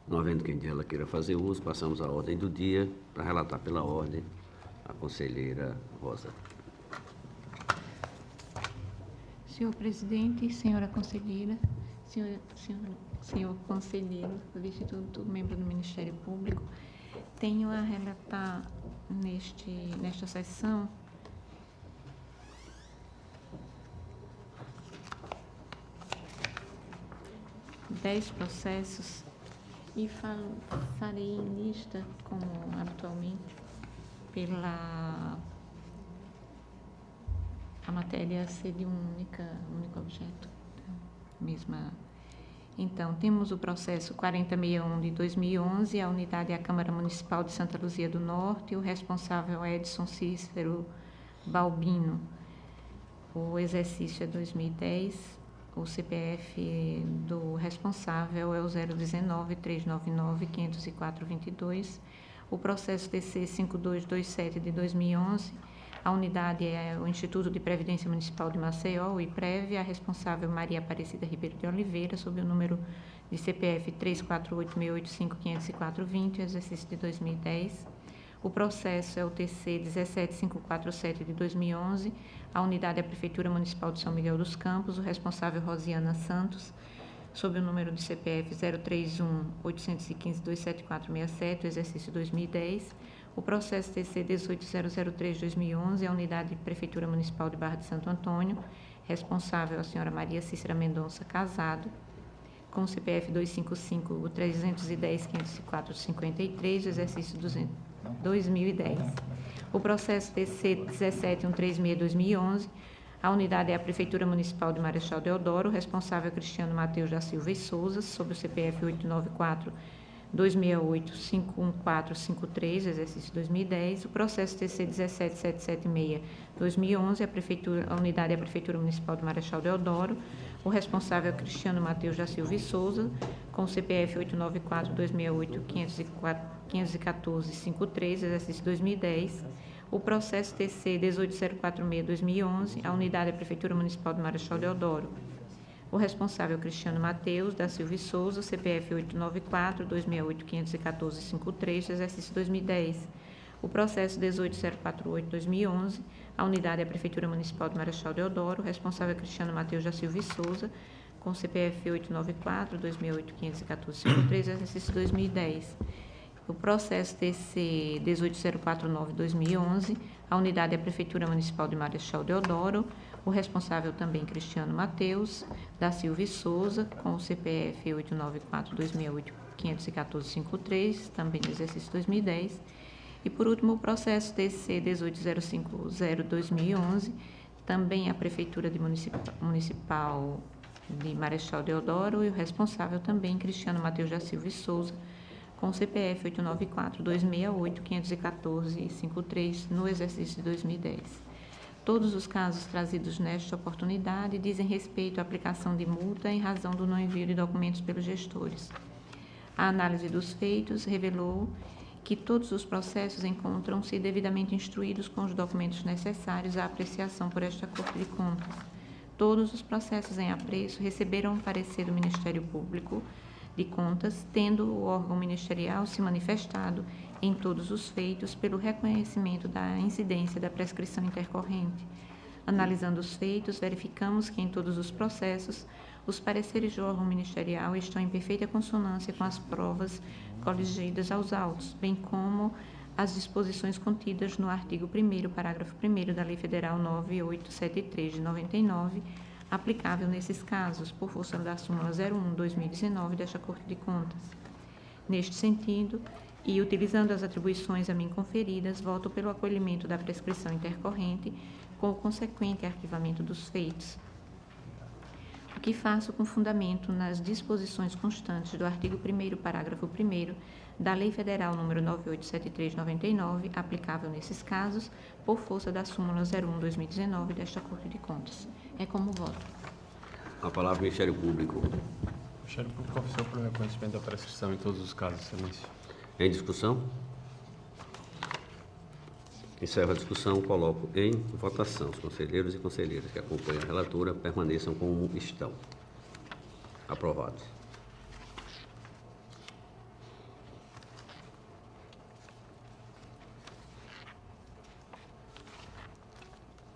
Não havendo quem dela queira fazer uso, passamos à ordem do dia. Para relatar pela ordem, a conselheira Rosa. Senhor presidente, senhora conselheira, senhor conselheiro, substituto membro do Ministério Público, tenho a relatar nesta sessão dez processos e farei em lista, como habitualmente, a matéria ser de um único objeto, mesma. Então, temos o processo 4061 de 2011, a unidade é a Câmara Municipal de Santa Luzia do Norte, o responsável é Edson Cícero Balbino. O exercício é 2010, o CPF do responsável é o 019-399-504-22. O processo TC 5227 de 2011, a unidade é o Instituto de Previdência Municipal de Maceió, o IPREV, a responsável Maria Aparecida Ribeiro de Oliveira, sob o número de CPF 348685-504-20, exercício de 2010. O processo é o TC 17547 de 2011, a unidade é a Prefeitura Municipal de São Miguel dos Campos, o responsável Rosiana Santos, sob o número de CPF 031-815-27467, exercício 2010. O processo TC 18003-2011, a unidade de Prefeitura Municipal de Barra de Santo Antônio, responsável a senhora Maria Cícera Mendonça Casado, com o CPF 255-310-504-53, exercício 2010. O processo TC 17136-2011, a unidade é a Prefeitura Municipal de Marechal Deodoro, responsável Cristiano Mateus da Silva e Souza, sob o CPF 894-268-51453, exercício 2010. O processo TC 17776-2011, a unidade é a Prefeitura Municipal de Marechal Deodoro, o responsável é Cristiano Mateus da Silva e Souza, com o CPF 894-268-51453, exercício 2010. O processo TC 18046-2011, a unidade é a Prefeitura Municipal de Marechal Deodoro. O responsável Cristiano Mateus da Silva e Souza, CPF 894-268-514-53, exercício 2010. O processo 18048-2011, a unidade é a Prefeitura Municipal de Marechal Deodoro, o responsável Cristiano Mateus da Silva e Souza, com CPF 894-268-514-53, exercício 2010. O processo TC 18049-2011, a unidade é a Prefeitura Municipal de Marechal Deodoro, o responsável também Cristiano Mateus da Silva e Souza, com o CPF 894-268-514-53, também no exercício 2010. E, por último, o processo TC 18050-2011, também a Prefeitura Municipal de Marechal Deodoro e o responsável também Cristiano Mateus da Silva e Souza, com o CPF 894-268-514-53, no exercício de 2010. Todos os casos trazidos nesta oportunidade dizem respeito à aplicação de multa em razão do não envio de documentos pelos gestores. A análise dos feitos revelou que todos os processos encontram-se devidamente instruídos com os documentos necessários à apreciação por esta Corte de Contas. Todos os processos em apreço receberam o parecer do Ministério Público de Contas, tendo o órgão ministerial se manifestado em todos os feitos pelo reconhecimento da incidência da prescrição intercorrente. Analisando os feitos, verificamos que em todos os processos, os pareceres do órgão ministerial estão em perfeita consonância com as provas coligidas aos autos, bem como as disposições contidas no artigo 1º, parágrafo 1º da Lei Federal 9873 de 99, aplicável nesses casos, por força da súmula 01/2019 desta Corte de Contas. Neste sentido, e utilizando as atribuições a mim conferidas, voto pelo acolhimento da prescrição intercorrente com o consequente arquivamento dos feitos. O que faço com fundamento nas disposições constantes do artigo 1º, parágrafo 1º da Lei Federal nº 9873/99, aplicável nesses casos, por força da súmula 01/2019 desta Corte de Contas. É como voto. A palavra ao Ministério Público. O Ministério Público oficiou pelo reconhecimento da prescrição em todos os casos, Excelência. Em discussão? Encerro a discussão, coloco em votação. Os conselheiros e conselheiras que acompanham a relatora permaneçam como estão. Aprovados.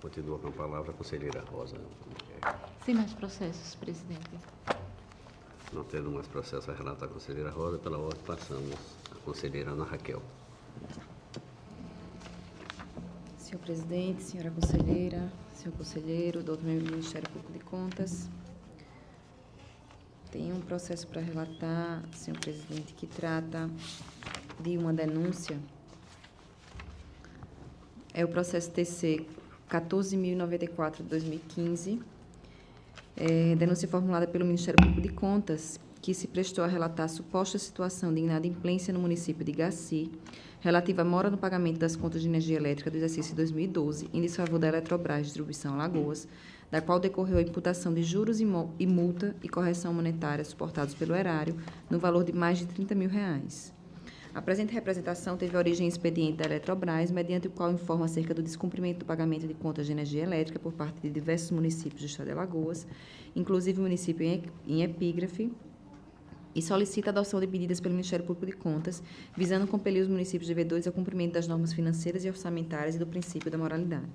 Continua com a palavra a conselheira Rosa. Sem mais processos, presidente. Não tendo mais processo a relatar a conselheira Rosa, pela ordem passamos à conselheira Ana Raquel. Senhor presidente, senhora conselheira, senhor conselheiro, doutor membro do Ministério Público de Contas, tem um processo para relatar, senhor presidente, que trata de uma denúncia. É o processo TC 14.094 de 2015, denúncia formulada pelo Ministério Público de Contas, que se prestou a relatar a suposta situação de inadimplência no município de Gaci, relativa à mora no pagamento das contas de energia elétrica do exercício 2012, em desfavor da Eletrobras Distribuição Alagoas, da qual decorreu a imputação de juros e multa e correção monetária suportados pelo erário, no valor de mais de R$30 mil. A presente representação teve origem em expediente da Eletrobras, mediante o qual informa acerca do descumprimento do pagamento de contas de energia elétrica por parte de diversos municípios do estado de Alagoas, inclusive o município em epígrafe, e solicita a adoção de medidas pelo Ministério Público de Contas, visando compelir os municípios devedores ao cumprimento das normas financeiras e orçamentárias e do princípio da moralidade.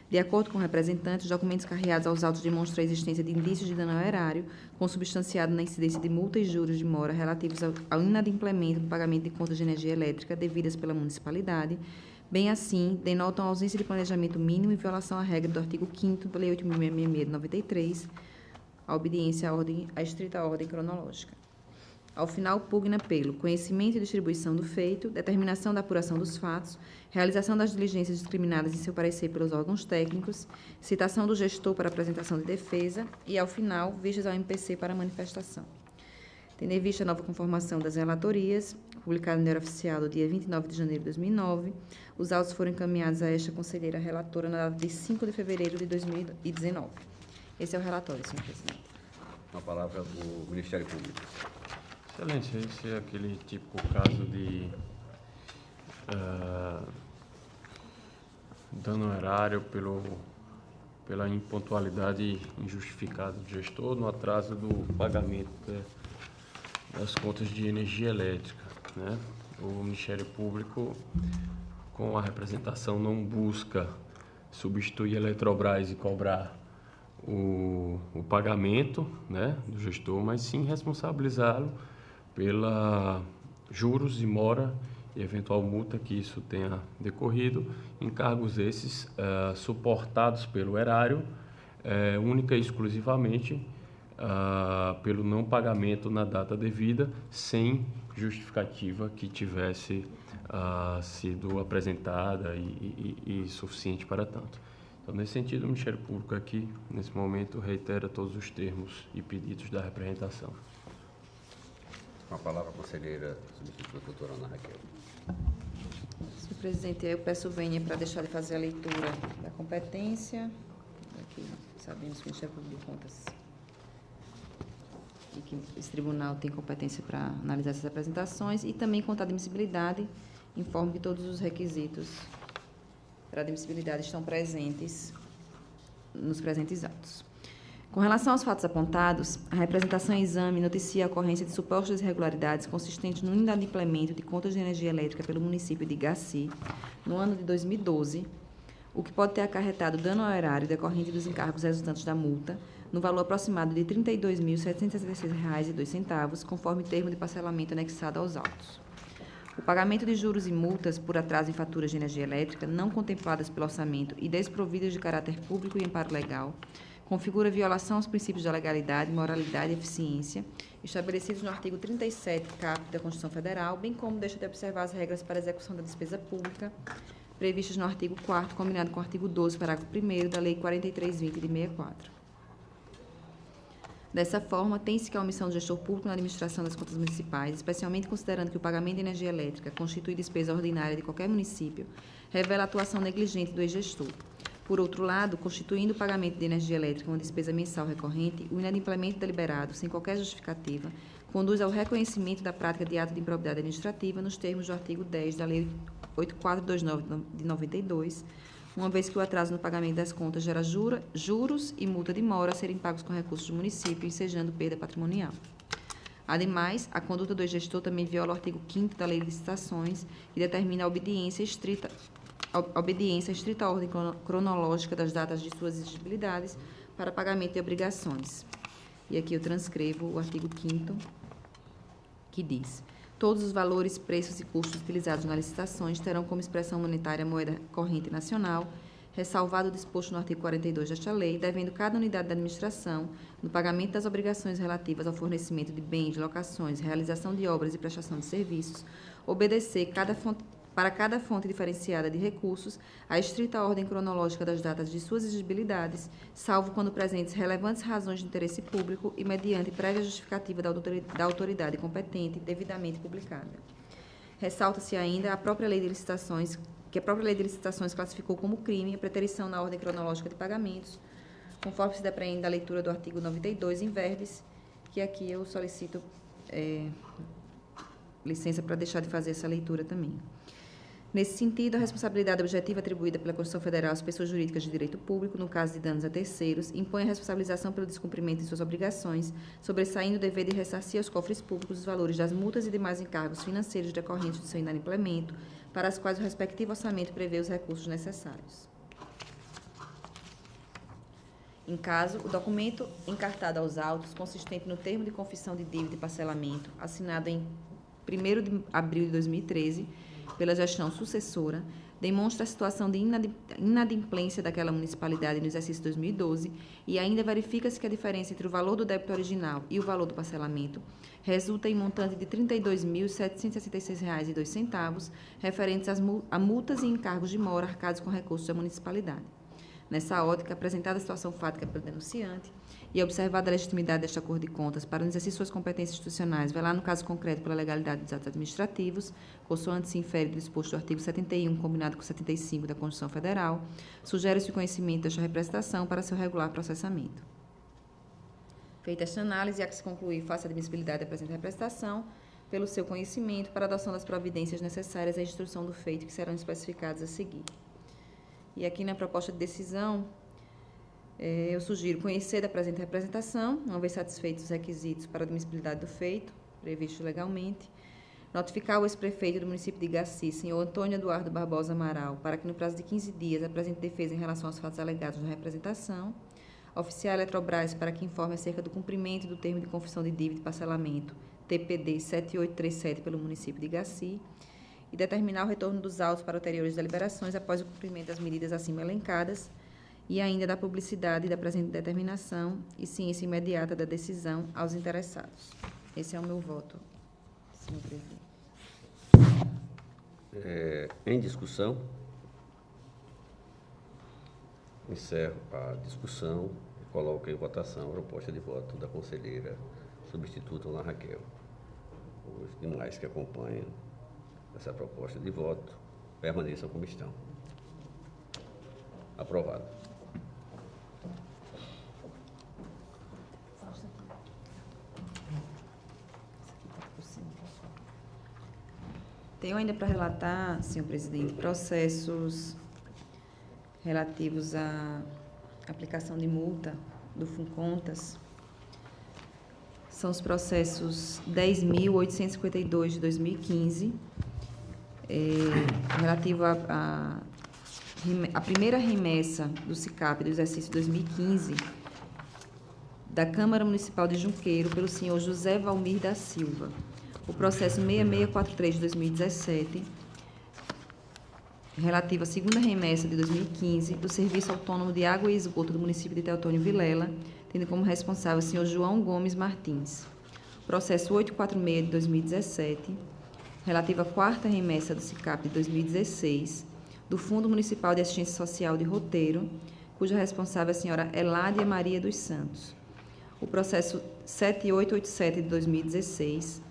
De acordo com o representante, os documentos carreados aos autos demonstram a existência de indícios de dano ao erário, consubstanciado na incidência de multa e juros de mora relativos ao inadimplemento do pagamento de contas de energia elétrica devidas pela municipalidade. Bem assim, denotam a ausência de planejamento mínimo e violação à regra do artigo 5º da Lei 8.666 de 93, a obediência à estrita ordem cronológica. Ao final, pugna pelo conhecimento e distribuição do feito, determinação da apuração dos fatos, realização das diligências discriminadas em seu parecer pelos órgãos técnicos, citação do gestor para apresentação de defesa e, ao final, vistas ao MPC para manifestação. Tendo em vista a nova conformação das relatorias, publicada no Diário Oficial do dia 29 de janeiro de 2009, os autos foram encaminhados a esta conselheira relatora na data de 5 de fevereiro de 2019. Esse é o relatório, senhor presidente. Com a palavra o Ministério Público. Excelência, esse é aquele típico caso de dano ao erário pela impontualidade injustificada do gestor no atraso do pagamento das contas de energia elétrica, né? O Ministério Público, com a representação, não busca substituir a Eletrobras e cobrar o pagamento, né, do gestor, mas sim responsabilizá-lo pela juros e mora e eventual multa que isso tenha decorrido, encargos esses suportados pelo erário, única e exclusivamente pelo não pagamento na data devida, sem justificativa que tivesse sido apresentada e suficiente para tanto. Então, nesse sentido, o Ministério Público aqui, nesse momento, reitera todos os termos e pedidos da representação. Com a palavra a conselheira substituta, doutora Ana Raquel. Senhor presidente, eu peço vênia para deixar de fazer a leitura da competência. Aqui sabemos que o Ministério Público de Contas e que esse tribunal tem competência para analisar essas apresentações e também quanto à admissibilidade, informo que todos os requisitos para admissibilidade estão presentes nos presentes autos. Com relação aos fatos apontados, a representação em exame noticia a ocorrência de supostas irregularidades consistentes no inadimplemento de contas de energia elétrica pelo município de Gaci no ano de 2012, o que pode ter acarretado dano ao erário decorrente dos encargos resultantes da multa, no valor aproximado de R$ 32.766,02, conforme termo de parcelamento anexado aos autos. O pagamento de juros e multas por atraso em faturas de energia elétrica não contempladas pelo orçamento e desprovidas de caráter público e amparo legal configura violação aos princípios da legalidade, moralidade e eficiência estabelecidos no artigo 37, caput da Constituição Federal, bem como deixa de observar as regras para a execução da despesa pública previstas no artigo 4º, combinado com o artigo 12, parágrafo 1º da Lei 4320 de 64. Dessa forma, tem-se que a omissão do gestor público na administração das contas municipais, especialmente considerando que o pagamento de energia elétrica constitui despesa ordinária de qualquer município, revela a atuação negligente do ex-gestor. Por outro lado, constituindo o pagamento de energia elétrica uma despesa mensal recorrente, o inadimplemento deliberado, sem qualquer justificativa, conduz ao reconhecimento da prática de ato de improbidade administrativa nos termos do artigo 10 da Lei 8429 de 92, uma vez que o atraso no pagamento das contas gera juros e multa de mora a serem pagos com recursos do município, ensejando perda patrimonial. Ademais, a conduta do gestor também viola o artigo 5º da Lei de Licitações, que determina a obediência estrita obediência à estrita ordem cronológica das datas de suas exigibilidades para pagamento de obrigações. E aqui eu transcrevo o artigo 5º, que diz: todos os valores, preços e custos utilizados nas licitações terão como expressão monetária a moeda corrente nacional, ressalvado o disposto no artigo 42 desta lei, devendo cada unidade da administração, no pagamento das obrigações relativas ao fornecimento de bens, locações, realização de obras e prestação de serviços, obedecer para cada fonte diferenciada de recursos à estrita ordem cronológica das datas de suas exigibilidades, salvo quando presentes relevantes razões de interesse público e mediante prévia justificativa da autoridade competente devidamente publicada. Ressalta-se ainda que a própria Lei de Licitações classificou como crime a preterição na ordem cronológica de pagamentos, conforme se depreende da leitura do artigo 92, em verbis, que aqui eu solicito licença para deixar de fazer essa leitura também. Nesse sentido, a responsabilidade objetiva atribuída pela Constituição Federal às pessoas jurídicas de direito público, no caso de danos a terceiros, impõe a responsabilização pelo descumprimento de suas obrigações, sobressaindo o dever de ressarcir aos cofres públicos os valores das multas e demais encargos financeiros decorrentes do seu inadimplemento, para as quais o respectivo orçamento prevê os recursos necessários. Em caso, o documento encartado aos autos, consistente no termo de confissão de dívida e parcelamento, assinado em 1º de abril de 2013, pela gestão sucessora, demonstra a situação de inadimplência daquela municipalidade no exercício 2012 e ainda verifica-se que a diferença entre o valor do débito original e o valor do parcelamento resulta em montante de R$ 32.766,02, referentes a multas e encargos de mora arcados com recursos da municipalidade. Nessa ótica, apresentada a situação fática pelo denunciante e observada a legitimidade deste acordo de contas para no exercício de suas competências institucionais, velar no caso concreto pela legalidade dos atos administrativos, consoante se infere do disposto do artigo 71, combinado com 75 da Constituição Federal, sugere-se o conhecimento desta representação para seu regular processamento. Feita esta análise, há que se concluir face à admissibilidade da presente representação, pelo seu conhecimento, para a adoção das providências necessárias à instrução do feito, que serão especificadas a seguir. E aqui na proposta de decisão, eu sugiro conhecer da presente representação, uma vez satisfeitos os requisitos para a admissibilidade do feito, previsto legalmente, notificar o ex-prefeito do município de Igaci, senhor Antônio Eduardo Barbosa Amaral, para que no prazo de 15 dias apresente defesa em relação aos fatos alegados na representação, oficiar a Eletrobras para que informe acerca do cumprimento do termo de confissão de dívida e parcelamento, TPD 7837, pelo município de Igaci, e determinar o retorno dos autos para ulteriores deliberações após o cumprimento das medidas acima elencadas e ainda da publicidade da presente determinação e ciência imediata da decisão aos interessados. Esse é o meu voto, senhor presidente. Em discussão, encerro a discussão e coloco em votação a proposta de voto da conselheira substituta Ana Raquel. Os demais que acompanham essa proposta de voto permaneçam como estão. Aprovado. Tenho ainda para relatar, senhor presidente, processos relativos à aplicação de multa do FUNCONTAS. São os processos 10.852 de 2015, relativo à primeira remessa do SICAP do exercício 2015 da Câmara Municipal de Junqueiro pelo senhor José Valmir da Silva. O processo 6643 de 2017, relativo à segunda remessa de 2015 do Serviço Autônomo de Água e Esgoto do município de Teotônio Vilela, tendo como responsável o senhor João Gomes Martins. Processo 846 de 2017, relativo à quarta remessa do SICAP de 2016, do Fundo Municipal de Assistência Social de Roteiro, cuja responsável é a senhora Eládia Maria dos Santos. O processo 7887 de 2016,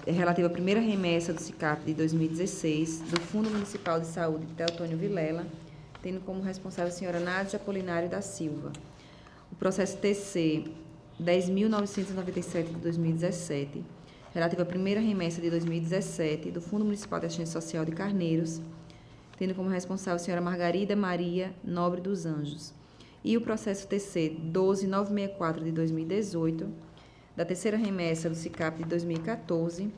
relativo à primeira remessa do SICAP de 2016, do Fundo Municipal de Saúde de Teotônio Vilela, tendo como responsável a senhora Nádia Apolinário da Silva. O processo TC 10.997 de 2017, relativo à primeira remessa de 2017, do Fundo Municipal de Assistência Social de Carneiros, tendo como responsável a senhora Margarida Maria Nobre dos Anjos. E o processo TC 12.964 de 2018, da terceira remessa do SICAP de 2014,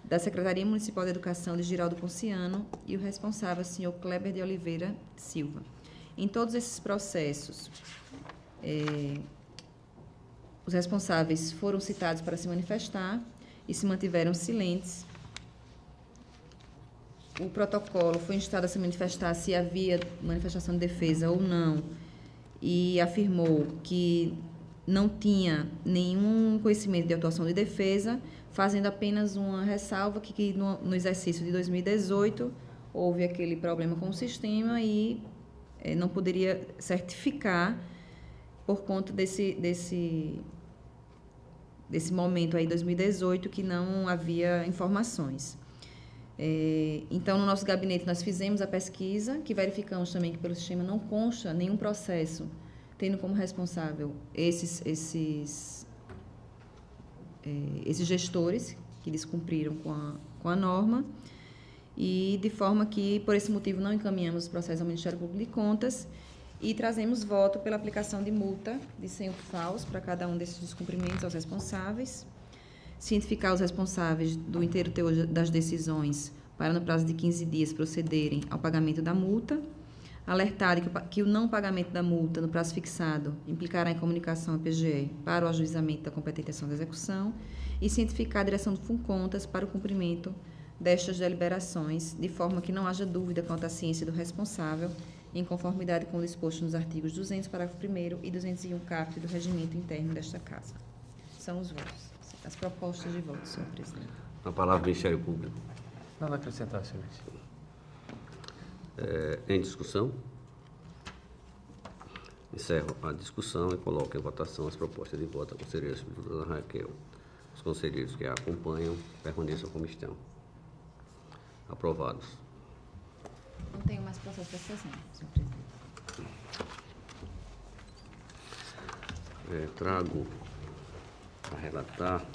da Secretaria Municipal de Educação de Giraldo Ponciano e o responsável, senhor Kleber de Oliveira Silva. Em todos esses processos, os responsáveis foram citados para se manifestar e se mantiveram silentes. O protocolo foi instado a se manifestar se havia manifestação de defesa ou não, e afirmou que não tinha nenhum conhecimento de atuação de defesa, fazendo apenas uma ressalva que no exercício de 2018 houve aquele problema com o sistema e não poderia certificar por conta desse momento aí, 2018, que não havia informações. Então, no nosso gabinete, nós fizemos a pesquisa, que verificamos também que pelo sistema não consta nenhum processo tendo como responsável esses gestores que descumpriram com a norma, e de forma que, por esse motivo, não encaminhamos os processos ao Ministério Público de Contas e trazemos voto pela aplicação de multa de 100 FAUs para cada um desses descumprimentos aos responsáveis, cientificar os responsáveis do inteiro teor das decisões para, no prazo de 15 dias, procederem ao pagamento da multa, alertar que o não pagamento da multa no prazo fixado implicará em comunicação à PGE para o ajuizamento da competente ação de execução e cientificar a direção do FUNCONTAS para o cumprimento destas deliberações, de forma que não haja dúvida quanto à ciência do responsável, em conformidade com o disposto nos artigos 200, parágrafo 1º e 201 caput do regimento interno desta Casa. São os votos. As propostas de voto, senhor presidente. A palavra do Ministério Público. Nada a acrescentar, excelência. Em discussão? Encerro a discussão e coloco em votação as propostas de voto da conselheira substituta Ana Raquel. Os conselheiros que a acompanham permaneçam como estão. Aprovados. Não tenho mais processo de sessão, senhor presidente. Trago para relatar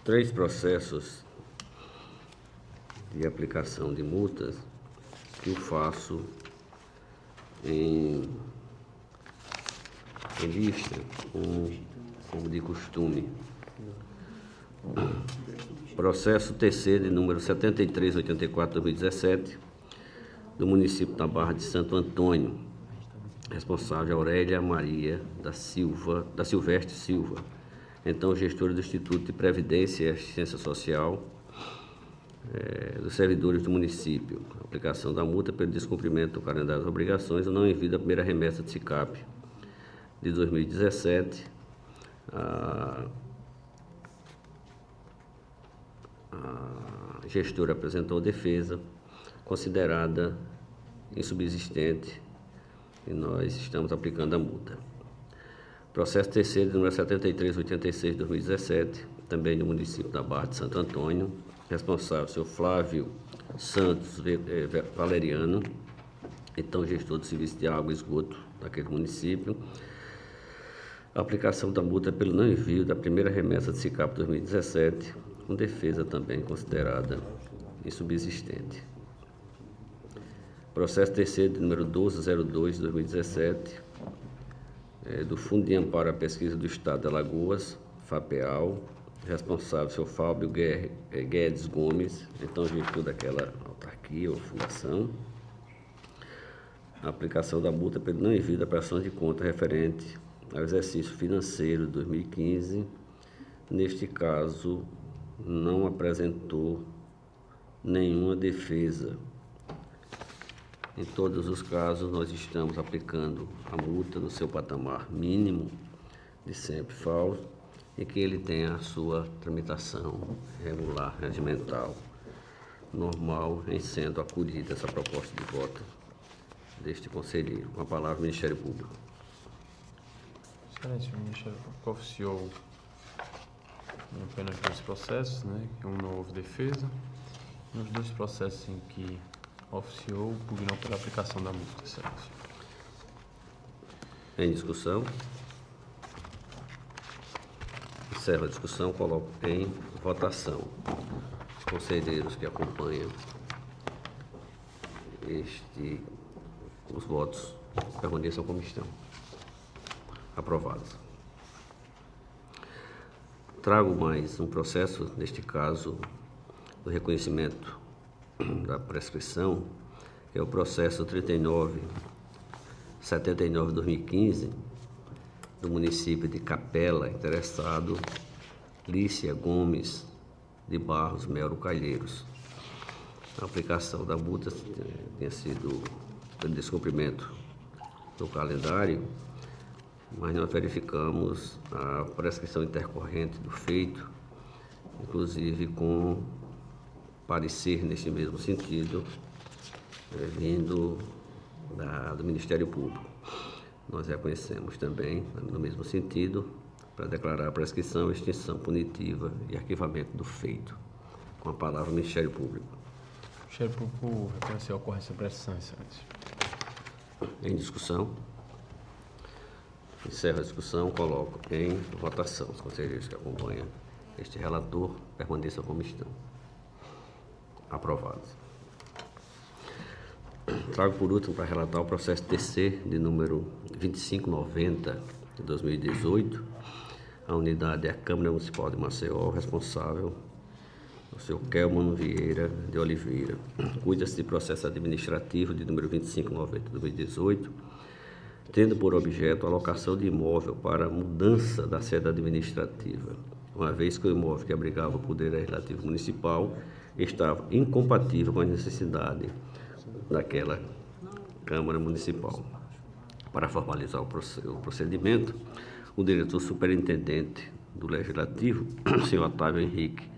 três processos de aplicação de multas que eu faço em lista, como de costume. Processo TC de número 7384/2017, do município da Barra de Santo Antônio, responsável Aurélia Maria da Silvestre Silva, então gestora do Instituto de Previdência e Assistência Social dos servidores do município. Aplicação da multa pelo descumprimento do calendário das obrigações e não envio da primeira remessa de SICAP de 2017. A gestora apresentou defesa considerada insubsistente e nós estamos aplicando a multa. Processo terceiro, número 7386/2017, também do município da Barra de Santo Antônio, responsável, senhor Flávio Santos Valeriano, então gestor do serviço de água e esgoto daquele município. A aplicação da multa pelo não envio da primeira remessa de SICAP 2017, com defesa também considerada insubsistente. Processo terceiro, número 1202/2017, do Fundo de Amparo à Pesquisa do Estado de Alagoas, FAPEAL, responsável, senhor Fábio Guedes Gomes, então gestor daquela autarquia ou fundação. A aplicação da multa pelo não envio da prestação de conta referente ao exercício financeiro de 2015, neste caso, não apresentou nenhuma defesa. Em todos os casos, nós estamos aplicando a multa no seu patamar mínimo de 100 FAUs e que ele tenha a sua tramitação regular, regimental, normal, em sendo acolhida essa proposta de voto deste conselheiro. Com a palavra, o Ministério Público. Excelência, o Ministério Público oficiou em apenas 2 processos, né, que um não houve defesa. Nos 2 processos em que oficiou, pugnou pela aplicação da multa, excelência. Em discussão? Encerro a discussão, coloco em votação. Os conselheiros que acompanham os votos permaneçam como estão. Aprovados. Trago mais um processo, neste caso, do reconhecimento da prescrição, que é o processo 3979/2015, do município de Capela, interessado Lícia Gomes de Barros Melo Calheiros. A aplicação da multa tinha sido pelo descumprimento do calendário, mas nós verificamos a prescrição intercorrente do feito, inclusive com parecer nesse mesmo sentido, vindo do Ministério Público. Nós reconhecemos também, no mesmo sentido, para declarar a prescrição, extinção punitiva e arquivamento do feito. Com a palavra, Ministério Público. Ministério Público reconheceu a ocorrência da prescrição, Excelência. Em discussão. Encerro a discussão, coloco em votação. Os conselheiros que acompanham este relator permaneçam como estão. Aprovados. Trago por último para relatar o processo TC de número 2590 de 2018. A unidade é a Câmara Municipal de Maceió, responsável, o senhor Kelman Vieira de Oliveira. Cuida-se de processo administrativo de número 2590 de 2018, tendo por objeto a alocação de imóvel para mudança da sede administrativa, uma vez que o imóvel que abrigava o Poder Legislativo Municipal estava incompatível com a necessidade daquela Câmara Municipal. Para formalizar o procedimento, o diretor superintendente do Legislativo, o senhor Otávio Henrique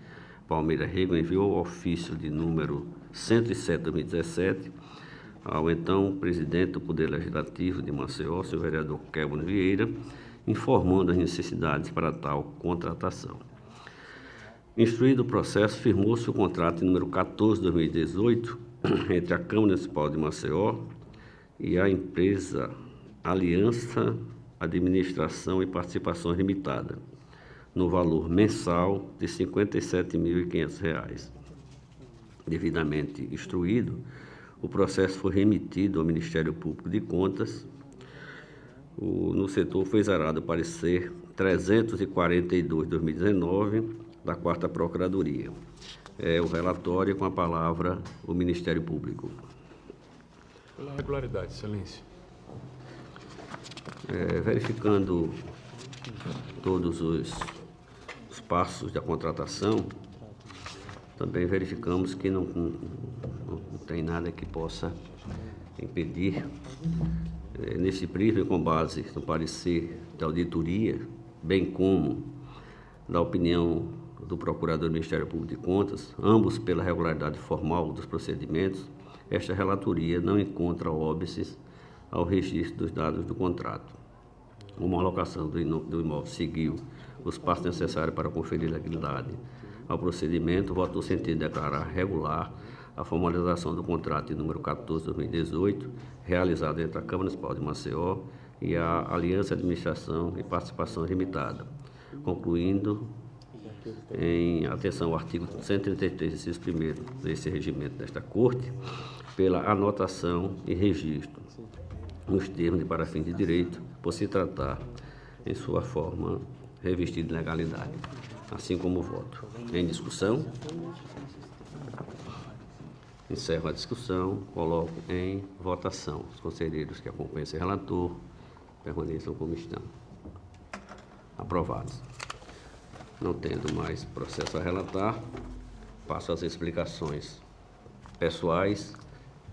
Palmeira Rego, enviou o ofício de número 107/2017 ao então presidente do Poder Legislativo de Maceió, senhor vereador Kelman Vieira, informando as necessidades para tal contratação. Instruído o processo, firmou-se o contrato número 14/2018 entre a Câmara Municipal de Maceió e a empresa Aliança Administração e Participações Limitada, no valor mensal de R$ 57.500. Devidamente instruído, o processo foi remetido ao Ministério Público de Contas. No setor foi exarado o parecer 342/2019 da 4ª Procuradoria. O relatório com a palavra o Ministério Público. Pela regularidade, Excelência. Verificando todos os passos da contratação, também verificamos que não tem nada que possa impedir, nesse prisma, com base no parecer da auditoria, bem como da opinião do Procurador do Ministério Público de Contas, ambos pela regularidade formal dos procedimentos, esta relatoria não encontra óbices ao registro dos dados do contrato. A homologação do imóvel seguiu os passos necessários para conferir legalidade ao procedimento, votou no sentido de declarar regular a formalização do contrato de número 14/2018, realizado entre a Câmara Municipal de Maceió e a Aliança Administração e Participação Limitada, concluindo em atenção ao artigo 133, inciso 1º desse regimento desta Corte, pela anotação e registro nos termos de para fim de direito, por se tratar em sua forma revestida de legalidade, assim como o voto. Em discussão? Encerro a discussão, coloco em votação. Os conselheiros que acompanham esse relator permaneçam como estão. Aprovados. Não tendo mais processo a relatar, passo às explicações pessoais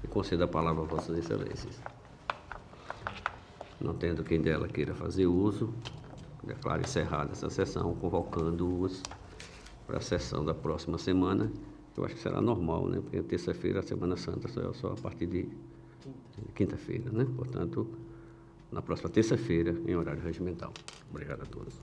e concedo a palavra a Vossas Excelências. Não tendo quem dela queira fazer uso, declaro encerrada essa sessão, convocando-os para a sessão da próxima semana, que eu acho que será normal, né? Porque terça-feira, a Semana Santa, só a partir de quinta-feira, né? Portanto, na próxima terça-feira, em horário regimental. Obrigado a todos.